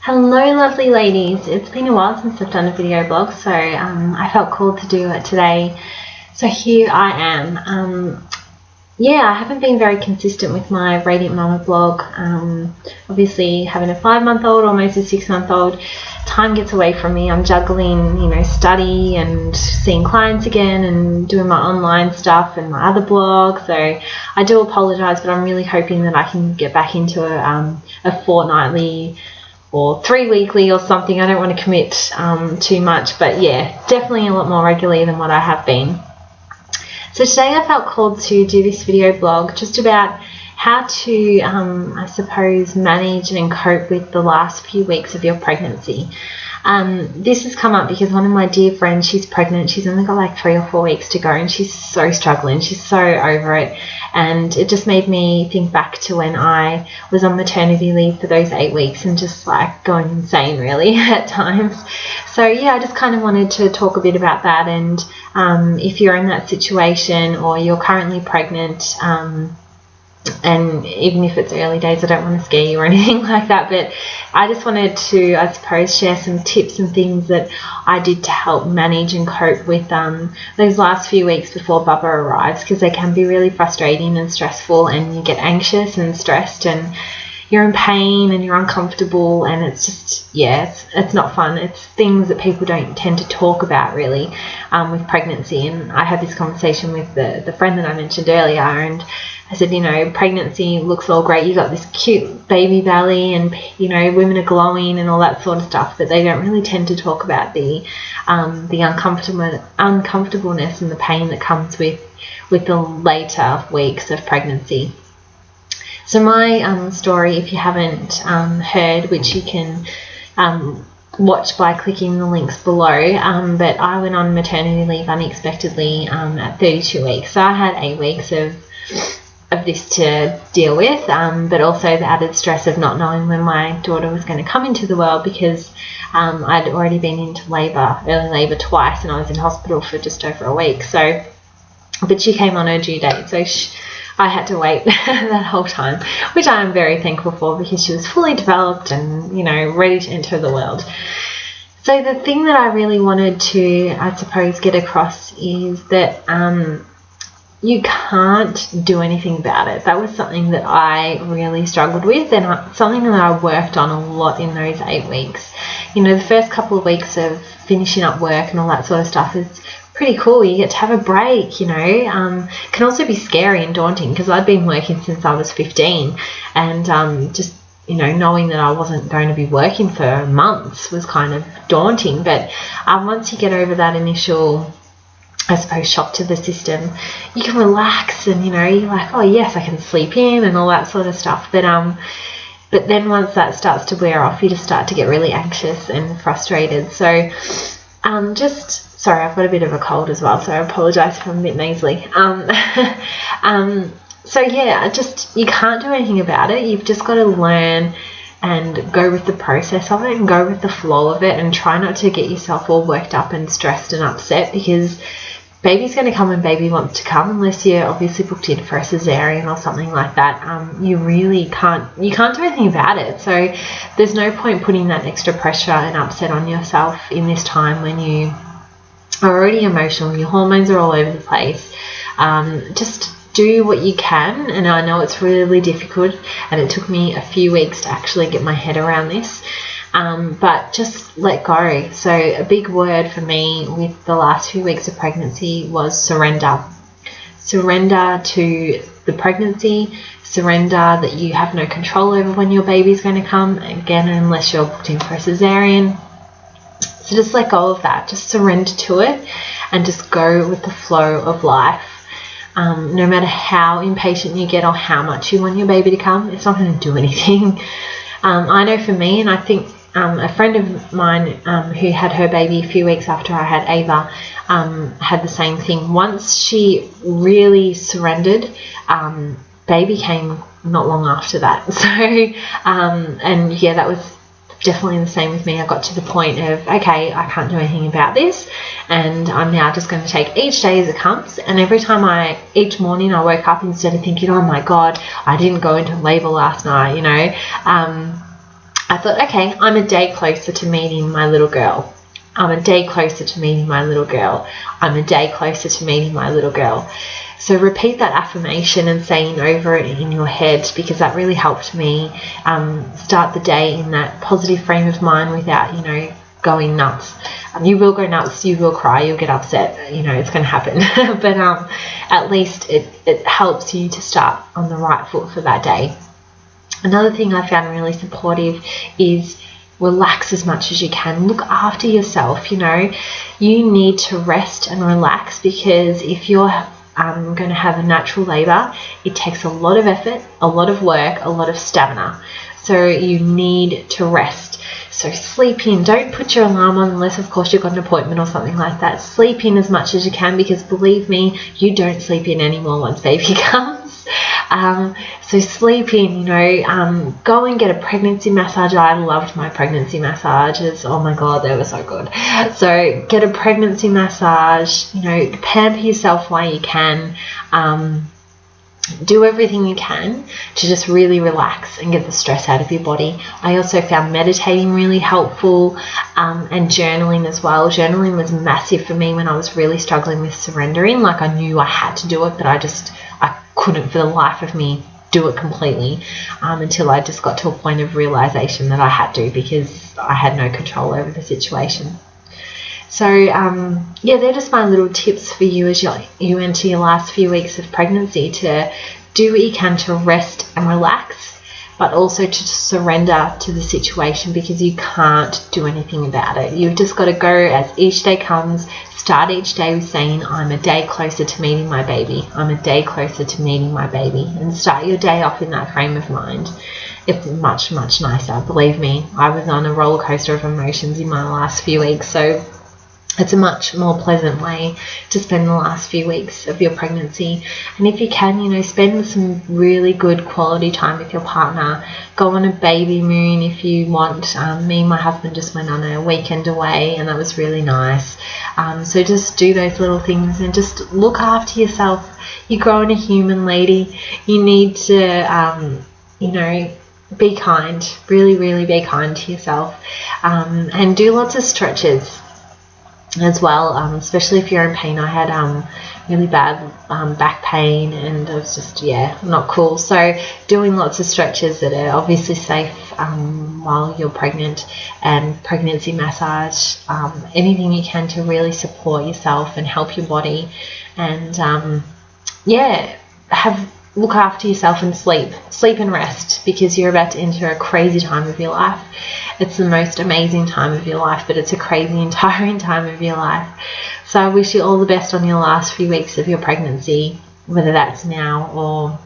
Hello lovely ladies, it's been a while since I've done a video blog, so I felt called to do it today. So here I am. I haven't been very consistent with my Radiant Mama blog. Obviously having a 5-month-old, almost a 6-month-old, time gets away from me. I'm juggling, study and seeing clients again and doing my online stuff and my other blog. So I do apologise, but I'm really hoping that I can get back into a fortnightly or 3 weekly or something. I don't want to commit too much, but yeah, definitely a lot more regularly than what I have been. So today I felt called to do this video blog just about how to, I suppose, manage and cope with the last few weeks of your pregnancy. This has come up because one of my dear friends, she's pregnant, she's only got like 3 or 4 weeks to go and she's so struggling, she's so over it, and it just made me think back to when I was on maternity leave for those 8 weeks and just like going insane really at times. So yeah, I just kind of wanted to talk a bit about that, and if you're in that situation or you're currently pregnant, and even if it's early days, I don't want to scare you or anything like that, but I just wanted to, I suppose, share some tips and things that I did to help manage and cope with those last few weeks before Bubba arrives, because they can be really frustrating and stressful, and you get anxious and stressed and you're in pain and you're uncomfortable, and it's just, yeah, it's not fun. It's things that people don't tend to talk about really with pregnancy. And I had this conversation with the friend that I mentioned earlier, and I said, pregnancy looks all great. You got this cute baby belly and, women are glowing and all that sort of stuff, but they don't really tend to talk about the uncomfortableness and the pain that comes with the later weeks of pregnancy. So my story, if you haven't heard, which you can watch by clicking the links below, but I went on maternity leave unexpectedly at 32 weeks. So I had 8 weeks of this to deal with, but also the added stress of not knowing when my daughter was going to come into the world, because I'd already been into early labour twice, and I was in hospital for just over a week. So, but she came on her due date, so I had to wait that whole time, which I am very thankful for, because she was fully developed and, ready to enter the world. So the thing that I really wanted to, I suppose, get across is that you can't do anything about it. That was something that I really struggled with, and something that I worked on a lot in those 8 weeks. The first couple of weeks of finishing up work and all that sort of stuff is pretty cool. You get to have a break, can also be scary and daunting, because I'd been working since I was 15, and just knowing that I wasn't going to be working for months was kind of daunting. But once you get over that initial, I suppose, shock to the system, you can relax, and you're like, oh yes, I can sleep in and all that sort of stuff. But then once that starts to wear off, you just start to get really anxious and frustrated. So sorry, I've got a bit of a cold as well, so I apologise if I'm a bit nasally. So yeah, you can't do anything about it. You've just got to learn and go with the process of it and go with the flow of it, and try not to get yourself all worked up and stressed and upset, because baby's going to come when baby wants to come, unless you're obviously booked in for a cesarean or something like that. You really can't do anything about it. So there's no point putting that extra pressure and upset on yourself in this time when you are already emotional, your hormones are all over the place. Just do what you can, and I know it's really difficult, and it took me a few weeks to actually get my head around this, but just let go. So a big word for me with the last few weeks of pregnancy was surrender. Surrender to the pregnancy, surrender that you have no control over when your baby's going to come, again, unless you're booked in for a cesarean. So just let go of that, just surrender to it, and just go with the flow of life. No matter how impatient you get or how much you want your baby to come, it's not going to do anything. I know for me, and I think a friend of mine who had her baby a few weeks after I had Ava had the same thing. Once she really surrendered, baby came not long after that. So, and yeah, that was definitely the same with me. I got to the point of, okay, I can't do anything about this, and I'm now just going to take each day as it comes. And each morning I woke up, instead of thinking, oh my God, I didn't go into labor last night, I thought, okay, I'm a day closer to meeting my little girl. I'm a day closer to meeting my little girl. I'm a day closer to meeting my little girl. So repeat that affirmation and saying over it in your head, because that really helped me start the day in that positive frame of mind without, going nuts. You will go nuts, you will cry, you'll get upset, it's going to happen. But at least it helps you to start on the right foot for that day. Another thing I found really supportive is relax as much as you can. Look after yourself. You need to rest and relax, because if you're going to have a natural labour, it takes a lot of effort, a lot of work, a lot of stamina. So you need to rest. So sleep in. Don't put your alarm on unless, of course, you've got an appointment or something like that. Sleep in as much as you can, because believe me, you don't sleep in anymore once baby comes. So sleep in, go and get a pregnancy massage. I loved my pregnancy massages. Oh my God, they were so good. So get a pregnancy massage, pamper yourself while you can. Do everything you can to just really relax and get the stress out of your body. I also found meditating really helpful, and journaling as well. Journaling was massive for me when I was really struggling with surrendering. Like, I knew I had to do it, but I couldn't for the life of me do it completely, until I just got to a point of realization that I had to, because I had no control over the situation. So, they're just my little tips for you as you enter your last few weeks of pregnancy, to do what you can to rest and relax, but also to surrender to the situation, because you can't do anything about it. You've just got to go as each day comes. Start each day with saying, I'm a day closer to meeting my baby. I'm a day closer to meeting my baby. And start your day off in that frame of mind. It's much, much nicer. Believe me, I was on a roller coaster of emotions in my last few weeks. So it's a much more pleasant way to spend the last few weeks of your pregnancy. And if you can, spend some really good quality time with your partner. Go on a baby moon if you want. Me and my husband just went on a weekend away, and that was really nice. So just do those little things and just look after yourself. You're growing a human, lady. You need to, be kind. Really, really be kind to yourself. And do lots of stretches as well, especially if you're in pain. I had really bad back pain, and it was just not cool. So doing lots of stretches that are obviously safe while you're pregnant, and pregnancy massage, anything you can to really support yourself and help your body, and look after yourself and sleep and rest, because you're about to enter a crazy time of your life. It's the most amazing time of your life, but it's a crazy and tiring time of your life. So I wish you all the best on your last few weeks of your pregnancy, whether that's now or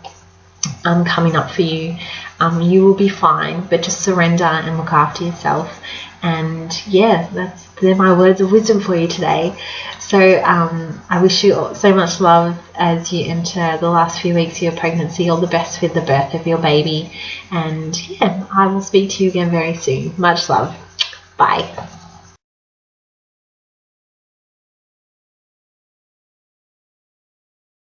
coming up for you. You will be fine, but just surrender and look after yourself. And they're my words of wisdom for you today. So I wish you so much love as you enter the last few weeks of your pregnancy. All the best with the birth of your baby. And I will speak to you again very soon. Much love. Bye.